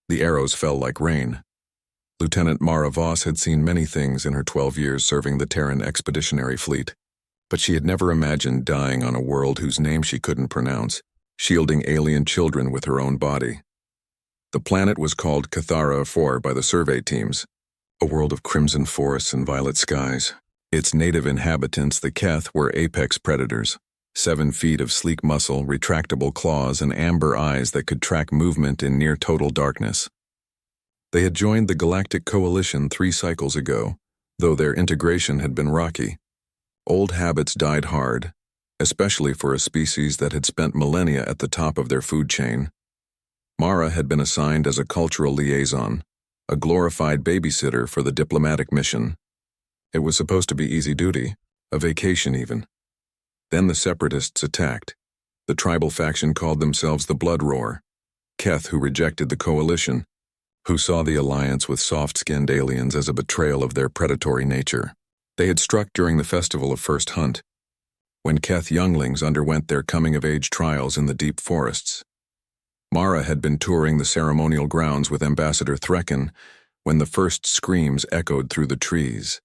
The arrows fell like rain. Lieutenant Mara Voss had seen many things in her 12 years serving the Terran Expeditionary Fleet, but she had never imagined dying on a world whose name she couldn't pronounce, shielding alien children with her own body. The planet was called Cathara 4 by the survey teams, a world of crimson forests and violet skies. Its native inhabitants, the Keth, were apex predators, 7 feet of sleek muscle, retractable claws, and amber eyes that could track movement in near-total darkness. They had joined the Galactic Coalition 3 cycles ago, though their integration had been rocky. Old habits died hard, especially for a species that had spent millennia at the top of their food chain. Mara had been assigned as a cultural liaison, a glorified babysitter for the diplomatic mission. It was supposed to be easy duty, a vacation even. Then the separatists attacked. The tribal faction called themselves the Blood Roar. Keth, who rejected the coalition, who saw the alliance with soft-skinned aliens as a betrayal of their predatory nature. They had struck during the festival of First Hunt, when Keth younglings underwent their coming-of-age trials in the deep forests. Mara had been touring the ceremonial grounds with Ambassador Threkin when the first screams echoed through the trees.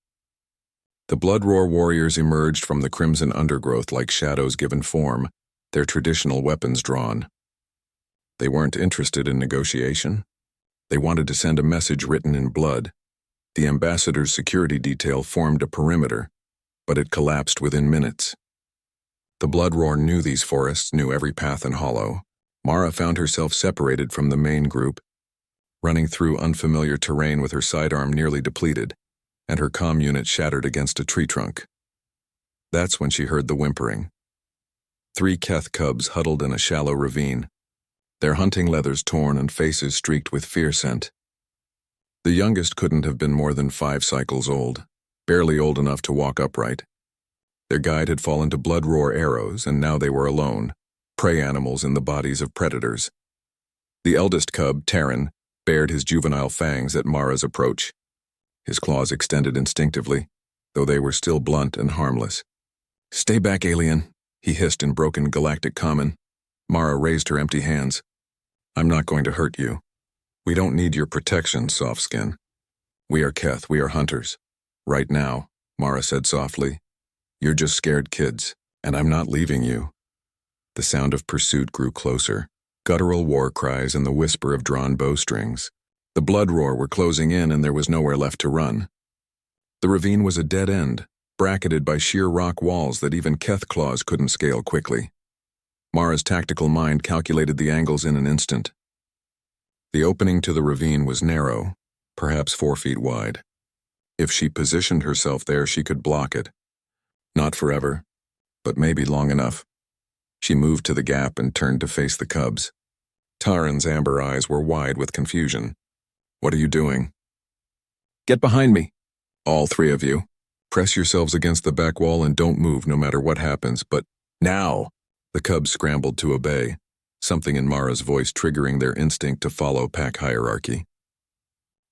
The Blood Roar warriors emerged from the crimson undergrowth like shadows given form, their traditional weapons drawn. They weren't interested in negotiation. They wanted to send a message written in blood. The ambassador's security detail formed a perimeter, but it collapsed within minutes. The Blood Roar knew these forests, knew every path and hollow. Mara found herself separated from the main group, running through unfamiliar terrain with her sidearm nearly depleted, and her comm unit shattered against a tree trunk. That's when she heard the whimpering. 3 Keth cubs huddled in a shallow ravine, their hunting leathers torn and faces streaked with fear scent. The youngest couldn't have been more than 5 cycles old, barely old enough to walk upright. Their guide had fallen to Blood Roar arrows, and now they were alone, prey animals in the bodies of predators. The eldest cub, Terran, bared his juvenile fangs at Mara's approach. His claws extended instinctively, though they were still blunt and harmless. "Stay back, alien," he hissed in broken galactic common. Mara raised her empty hands. "I'm not going to hurt you. We don't need your protection, soft skin. We are Keth, we are hunters. Right now," Mara said softly, "you're just scared kids, and I'm not leaving you." The sound of pursuit grew closer, guttural war cries and the whisper of drawn bowstrings. The Blood Roar were closing in and there was nowhere left to run. The ravine was a dead end, bracketed by sheer rock walls that even Keth claws couldn't scale quickly. Mara's tactical mind calculated the angles in an instant. The opening to the ravine was narrow, perhaps 4 feet wide. If she positioned herself there, she could block it. Not forever, but maybe long enough. She moved to the gap and turned to face the cubs. Taran's amber eyes were wide with confusion. "What are you doing?" "Get behind me, all 3 of you. Press yourselves against the back wall and don't move no matter what happens, but now!" The cubs scrambled to obey, something in Mara's voice triggering their instinct to follow pack hierarchy.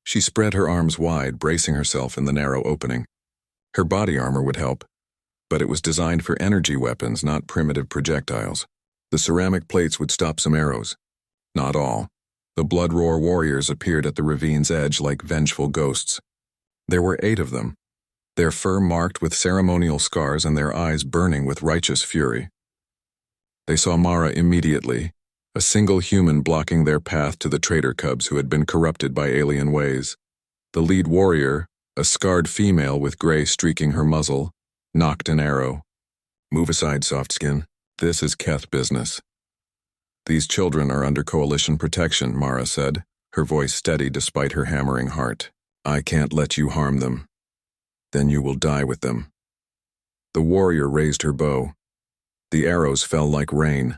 She spread her arms wide, bracing herself in the narrow opening. Her body armor would help, but it was designed for energy weapons, not primitive projectiles. The ceramic plates would stop some arrows. Not all. The Blood Roar warriors appeared at the ravine's edge like vengeful ghosts. There were 8 of them, their fur marked with ceremonial scars and their eyes burning with righteous fury. They saw Mara immediately, a single human blocking their path to the traitor cubs who had been corrupted by alien ways. The lead warrior, a scarred female with gray streaking her muzzle, knocked an arrow. "Move aside, soft skin. This is Keth business." "These children are under coalition protection," Mara said, her voice steady despite her hammering heart. "I can't let you harm them. Then you will die with them." The warrior raised her bow. The arrows fell like rain.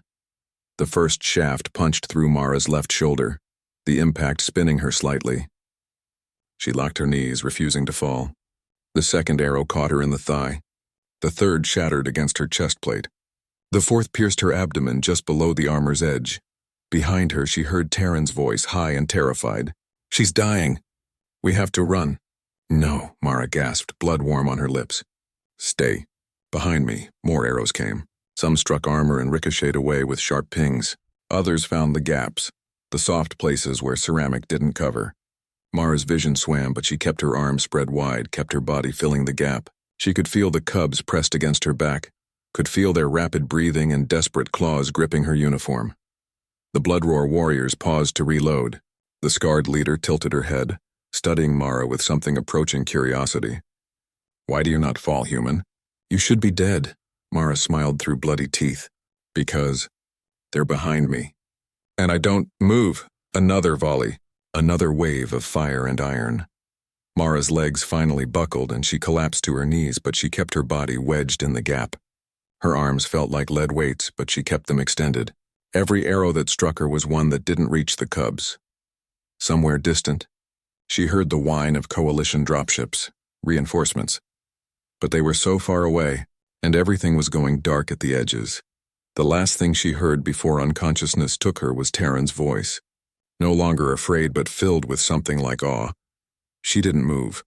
The first shaft punched through Mara's left shoulder, the impact spinning her slightly. She locked her knees, refusing to fall. The second arrow caught her in the thigh. The third shattered against her chest plate. The fourth pierced her abdomen just below the armor's edge. Behind her, she heard Terran's voice, high and terrified. "She's dying. We have to run." "No," Mara gasped, blood warm on her lips. "Stay." Behind me, more arrows came. Some struck armor and ricocheted away with sharp pings. Others found the gaps. the soft places where ceramic didn't cover. Mara's vision swam, but she kept her arms spread wide, kept her body filling the gap. She could feel the cubs pressed against her back, could feel their rapid breathing and desperate claws gripping her uniform. The Bloodroar warriors paused to reload. The scarred leader tilted her head, studying Mara with something approaching curiosity. "Why do you not fall, human? You should be dead." Mara smiled through bloody teeth. "Because they're behind me. And I don't move." Another volley, another wave of fire and iron. Mara's legs finally buckled and she collapsed to her knees, but she kept her body wedged in the gap. Her arms felt like lead weights, but she kept them extended. Every arrow that struck her was one that didn't reach the cubs. Somewhere distant, she heard the whine of coalition dropships, reinforcements. But they were so far away, and everything was going dark at the edges. The last thing she heard before unconsciousness took her was Terran's voice. No longer afraid, but filled with something like awe. She didn't move.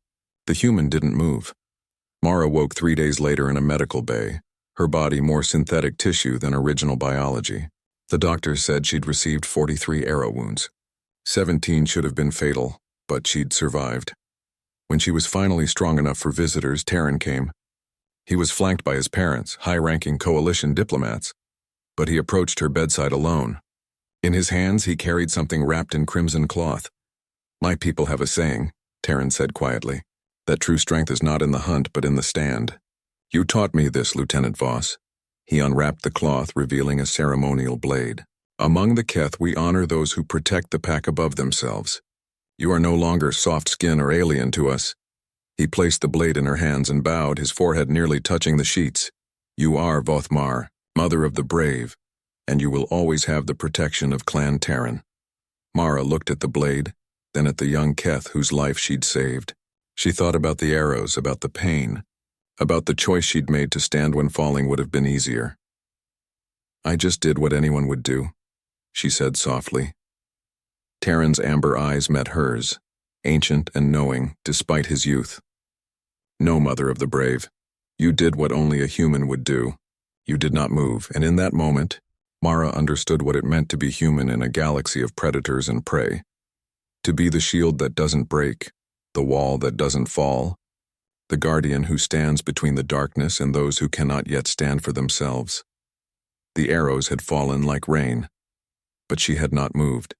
The human didn't move. Mara woke 3 days later in a medical bay, her body more synthetic tissue than original biology. The doctors said she'd received 43 arrow wounds. 17 should have been fatal, but she'd survived. When she was finally strong enough for visitors, Terran came. He was flanked by his parents, high-ranking coalition diplomats, but he approached her bedside alone. In his hands, he carried something wrapped in crimson cloth. "My people have a saying," Terran said quietly, "that true strength is not in the hunt but in the stand. You taught me this, Lieutenant Voss." He unwrapped the cloth, revealing a ceremonial blade. "Among the Keth, we honor those who protect the pack above themselves. You are no longer soft skin or alien to us." He placed the blade in her hands and bowed, his forehead nearly touching the sheets. "You are Vothmar, mother of the brave, and you will always have the protection of Clan Terran." Mara looked at the blade, then at the young Keth whose life she'd saved. She thought about the arrows, about the pain, about the choice she'd made to stand when falling would have been easier. "I just did what anyone would do," she said softly. Terran's amber eyes met hers, ancient and knowing, despite his youth. "No, mother of the brave. You did what only a human would do. You did not move, and in that moment, Mara understood what it meant to be human in a galaxy of predators and prey. To be the shield that doesn't break, the wall that doesn't fall, the guardian who stands between the darkness and those who cannot yet stand for themselves. The arrows had fallen like rain, but she had not moved.